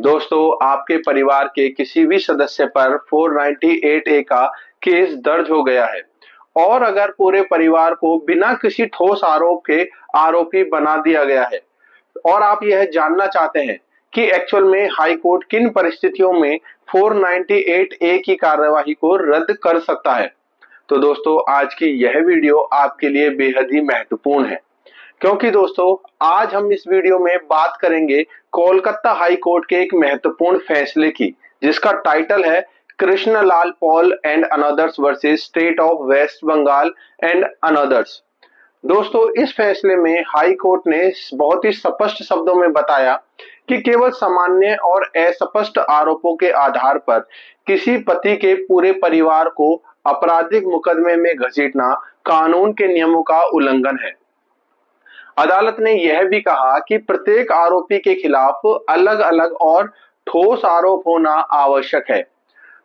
दोस्तों, आपके परिवार के किसी भी सदस्य पर 498 ए का केस दर्ज हो गया है और अगर पूरे परिवार को बिना किसी ठोस आरोप के आरोपी बना दिया गया है और आप यह जानना चाहते हैं कि एक्चुअल में हाई कोर्ट किन परिस्थितियों में 498 ए की कार्यवाही को रद्द कर सकता है, तो दोस्तों आज की यह वीडियो आपके लिए बेहद ही महत्वपूर्ण है। क्योंकि दोस्तों आज हम इस वीडियो में बात करेंगे कोलकाता हाई कोर्ट के एक महत्वपूर्ण फैसले की, जिसका टाइटल है Krishnalal Paul and anothers versus state of West Bengal and anothers. दोस्तों इस फैसले में हाई कोर्ट ने बहुत ही स्पष्ट शब्दों में बताया कि केवल सामान्य और अस्पष्ट आरोपों के आधार पर किसी पति के पूरे परिवार को आपराधिक मुकदमे में घसीटना कानून के नियमों का उल्लंघन है। अदालत ने यह भी कहा कि प्रत्येक आरोपी के खिलाफ अलग अलग और ठोस आरोप होना आवश्यक है।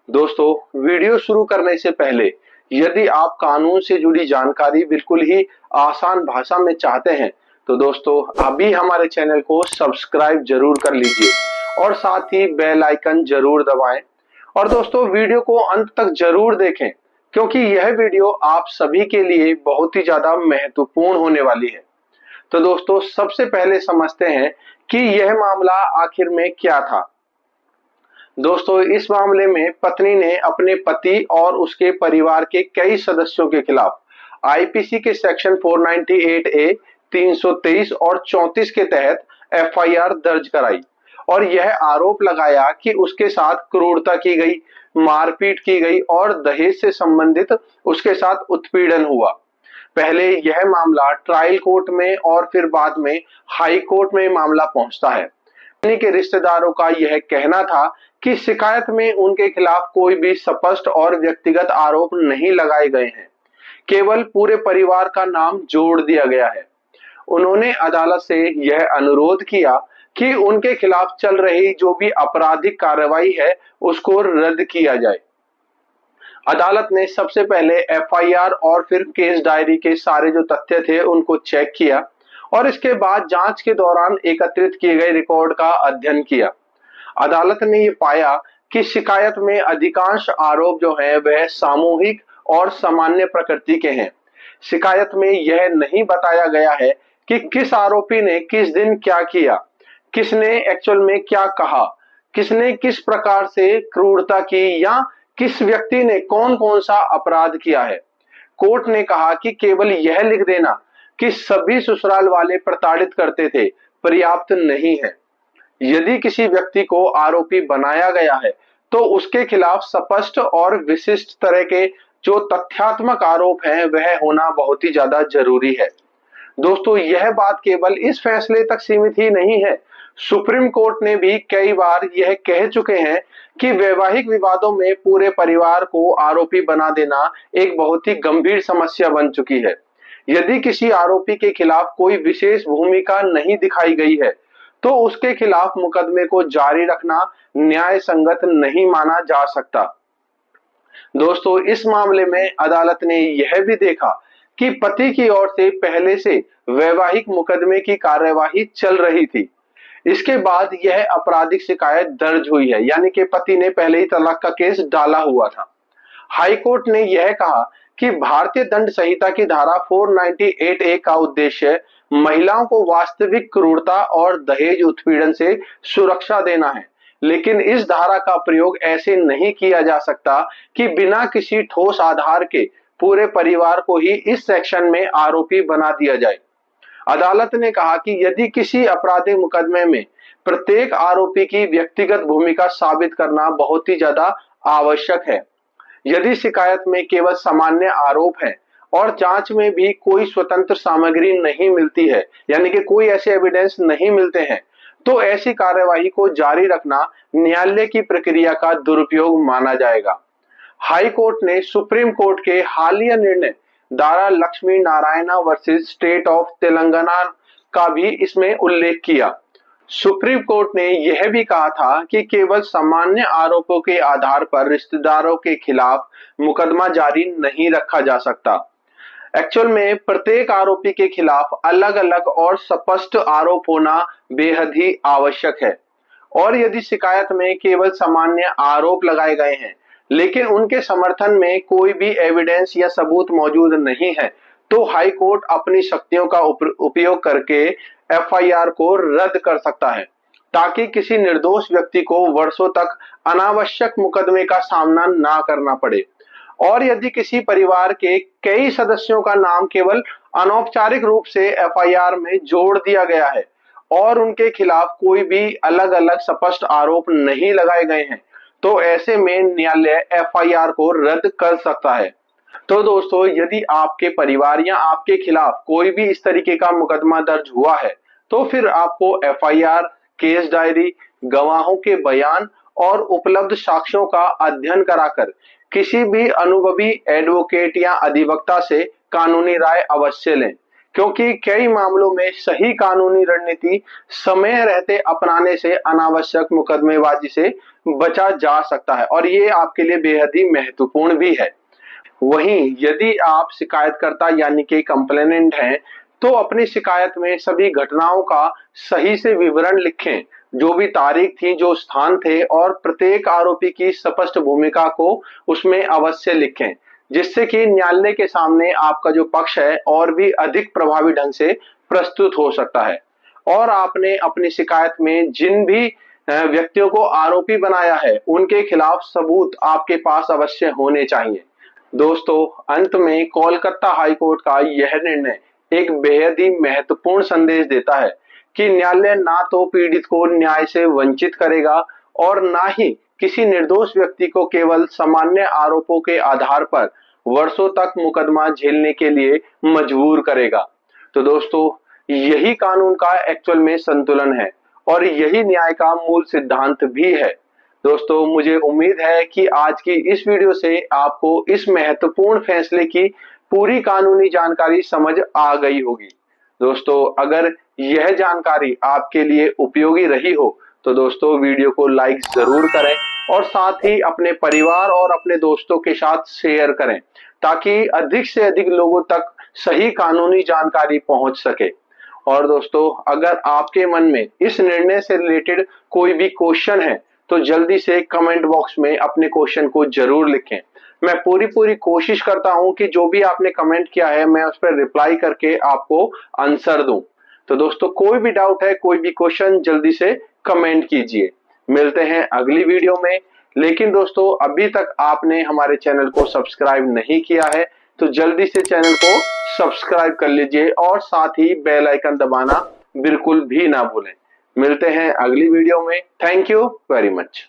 दोस्तों वीडियो शुरू करने से पहले यदि आप कानून से जुड़ी जानकारी बिल्कुल ही आसान भाषा में चाहते हैं तो दोस्तों अभी हमारे चैनल को सब्सक्राइब जरूर कर लीजिए और साथ ही बेल आइकन जरूर दबाएं और दोस्तों वीडियो को अंत तक जरूर देखें, क्योंकि यह वीडियो आप सभी के लिए बहुत ही ज्यादा महत्वपूर्ण होने वाली है। तो दोस्तों सबसे पहले समझते हैं कि यह मामला आखिर में क्या था। दोस्तों इस मामले में पत्नी ने अपने पति और उसके परिवार के कई सदस्यों के खिलाफ आईपीसी के सेक्शन 498 ए, 323 और 34 के तहत एफआईआर दर्ज कराई और यह आरोप लगाया कि उसके साथ क्रूरता की गई, मारपीट की गई और दहेज से संबंधित उसके साथ उत्पीड़न हुआ। पहले यह मामला ट्रायल कोर्ट में और फिर बाद में हाई कोर्ट में मामला पहुंचता है। पत्नी के रिश्तेदारों का यह कहना था कि शिकायत में उनके खिलाफ कोई भी स्पष्ट और व्यक्तिगत आरोप नहीं लगाए गए हैं, केवल पूरे परिवार का नाम जोड़ दिया गया है। उन्होंने अदालत से यह अनुरोध किया कि उनके खिलाफ चल रही जो भी आपराधिक कार्रवाई है उसको रद्द किया जाए। अदालत ने सबसे पहले एफआईआर और फिर केस डायरी के सारे जो तथ्य थे उनको चेक किया और इसके बाद जांच के दौरान एकत्रित किए गए रिकॉर्ड का अध्ययन किया। अदालत ने ये पाया कि शिकायत में अधिकांश आरोप जो हैं वह सामूहिक और सामान्य प्रकृति के हैं। शिकायत में यह नहीं बताया गया है कि किस आरोपी ने किस दिन क्या किया, किसने एक्चुअल में क्या कहा, किसने किस प्रकार से क्रूरता की या किस व्यक्ति ने कौन कौन सा अपराध किया है। कोर्ट ने कहा कि केवल यह लिख देना कि सभी ससुराल वाले प्रताड़ित करते थे पर्याप्त नहीं है। यदि किसी व्यक्ति को आरोपी बनाया गया है तो उसके खिलाफ स्पष्ट और विशिष्ट तरह के जो तथ्यात्मक आरोप हैं वह होना बहुत ही ज्यादा जरूरी है। दोस्तों यह बात केवल इस फैसले तक सीमित ही नहीं है। सुप्रीम कोर्ट ने भी कई बार यह कह चुके हैं कि वैवाहिक विवादों में पूरे परिवार को आरोपी बना देना एक बहुत ही गंभीर समस्या बन चुकी है। यदि किसी आरोपी के खिलाफ कोई विशेष भूमिका नहीं दिखाई गई है तो उसके खिलाफ मुकदमे को जारी रखना न्याय संगत नहीं माना जा सकता। दोस्तों इस मामले में अदालत ने यह भी देखा कि पति की ओर से पहले से वैवाहिक मुकदमे की कार्यवाही चल रही थी। इसके बाद यह आपराधिक शिकायत दर्ज हुई है, यानी कि पति ने पहले ही तलाक का केस डाला हुआ था। हाई कोर्ट ने यह कहा कि भारतीय दंड संहिता की धारा 498 ए का उद्देश्य महिलाओं को वास्तविक क्रूरता और दहेज उत्पीड़न से सुरक्षा देना है, लेकिन इस धारा का प्रयोग ऐसे नहीं किया जा सकता कि बिना किसी ठोस आधार के पूरे परिवार को ही इस सेक्शन में आरोपी बना दिया जाए। अदालत ने कहा कि यदि किसी आपराधिक मुकदमे में प्रत्येक आरोपी की व्यक्तिगत भूमिका साबित करना बहुत ही ज्यादा आवश्यक है। यदि शिकायत में केवल सामान्य आरोप है और जांच में भी कोई स्वतंत्र सामग्री नहीं मिलती है, यानी कि कोई ऐसे एविडेंस नहीं मिलते हैं, तो ऐसी कार्यवाही को जारी रखना न्यायालय की प्रक्रिया का दुरुपयोग माना जाएगा। हाई कोर्ट ने सुप्रीम कोर्ट के हालिया निर्णय Dara Lakshmi Narayana versus state of Telangana का भी इसमें उल्लेख किया। सुप्रीम कोर्ट ने यह भी कहा था कि केवल सामान्य आरोपों के आधार पर रिश्तेदारों के खिलाफ मुकदमा जारी नहीं रखा जा सकता। एक्चुअल में प्रत्येक आरोपी के खिलाफ अलग अलग और स्पष्ट आरोप होना बेहद ही आवश्यक है। और यदि शिकायत में केवल सामान्य आरोप लगाए गए हैं लेकिन उनके समर्थन में कोई भी एविडेंस या सबूत मौजूद नहीं है, तो हाई कोर्ट अपनी शक्तियों का उपयोग करके एफआईआर को रद्द कर सकता है, ताकि किसी निर्दोष व्यक्ति को वर्षों तक अनावश्यक मुकदमे का सामना ना करना पड़े। और यदि किसी परिवार के कई सदस्यों का नाम केवल अनौपचारिक रूप से एफआईआर में जोड़ दिया गया है और उनके खिलाफ कोई भी अलग अलग स्पष्ट आरोप नहीं लगाए गए हैं, तो ऐसे में न्यायालय एफआईआर को रद्द कर सकता है। तो दोस्तों, यदि आपके परिवार या आपके खिलाफ कोई भी इस तरीके का मुकदमा दर्ज हुआ है, तो फिर आपको एफआईआर, केस डायरी, गवाहों के बयान और उपलब्ध साक्ष्यों का अध्ययन कराकर किसी भी अनुभवी एडवोकेट या अधिवक्ता से कानूनी राय अवश्य लें, क्योंकि कई मामलों में सही कानूनी रणनीति समय रहते अपनाने से अनावश्यक मुकदमेबाजी से बचा जा सकता है और ये आपके लिए बेहद ही महत्वपूर्ण भी है। वहीं यदि आप शिकायतकर्ता यानी कि कंप्लेनेंट हैं, तो अपनी शिकायत में सभी घटनाओं का सही से विवरण लिखें, जो भी तारीख थी, जो स्थान थे, और प्रत्येक आरोपी की स्पष्ट भूमिका को उसमें अवश्य लिखें, जिससे कि न्यायालय के सामने आपका जो पक्ष है और भी अधिक प्रभावी ढंग से प्रस्तुत हो सकता है। और आपने अपनी शिकायत में जिन भी व्यक्तियों को आरोपी बनाया है, उनके खिलाफ सबूत आपके पास अवश्य होने चाहिए। दोस्तों, अंत में कोलकाता हाई कोर्ट का यह निर्णय एक बेहद ही महत्वपूर्ण संदेश देता है कि न्यायालय ना तो पीड़ित को न्याय से वंचित करेगा और ना ही किसी निर्दोष व्यक्ति को केवल सामान्य आरोपों के आधार पर वर्षों तक मुकदमा झेलने के लिए मजबूर करेगा। तो दोस्तों, यही कानून का एक्चुअल में संतुलन है और यही न्याय का मूल सिद्धांत भी है। दोस्तों, मुझे उम्मीद है कि आज की इस वीडियो से आपको इस महत्वपूर्ण फैसले की पूरी कानूनी जानकारी समझ आ गई होगी। दोस्तों, अगर यह जानकारी आपके लिए उपयोगी रही हो तो दोस्तों वीडियो को लाइक जरूर करें और साथ ही अपने परिवार और अपने दोस्तों के साथ शेयर करें, ताकि अधिक से अधिक लोगों तक सही कानूनी जानकारी पहुंच सके। और दोस्तों, अगर आपके मन में इस निर्णय से रिलेटेड कोई भी क्वेश्चन है तो जल्दी से कमेंट बॉक्स में अपने क्वेश्चन को जरूर लिखें। मैं पूरी कोशिश करता हूं कि जो भी आपने कमेंट किया है मैं उस पर रिप्लाई करके आपको आंसर दूं। तो दोस्तों, कोई भी डाउट है, कोई भी क्वेश्चन, जल्दी से कमेंट कीजिए। मिलते हैं अगली वीडियो में। लेकिन दोस्तों, अभी तक आपने हमारे चैनल को सब्सक्राइब नहीं किया है तो जल्दी से चैनल को सब्सक्राइब कर लीजिए और साथ ही बेल आइकन दबाना बिल्कुल भी ना भूलें। मिलते हैं अगली वीडियो में। Thank you very much.